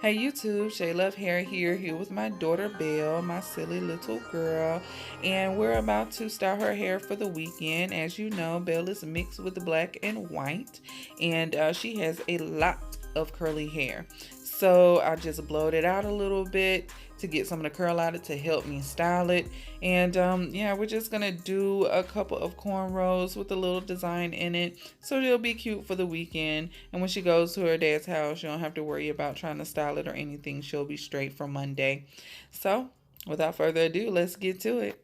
Hey YouTube, Shay Love Hair here with my daughter Belle, my silly little girl, and we're about to style her hair for the weekend. As you know, Belle is mixed with the black and white, and she has a lot of curly hair. So I just blowed it out a little bit to get some of the curl out of it to help me style it. And yeah, we're just gonna do a couple of cornrows with a little design in it, so it'll be cute for the weekend. And when she goes to her dad's house, you don't have to worry about trying to style it or anything. She'll be straight for Monday. So without further ado, let's get to it.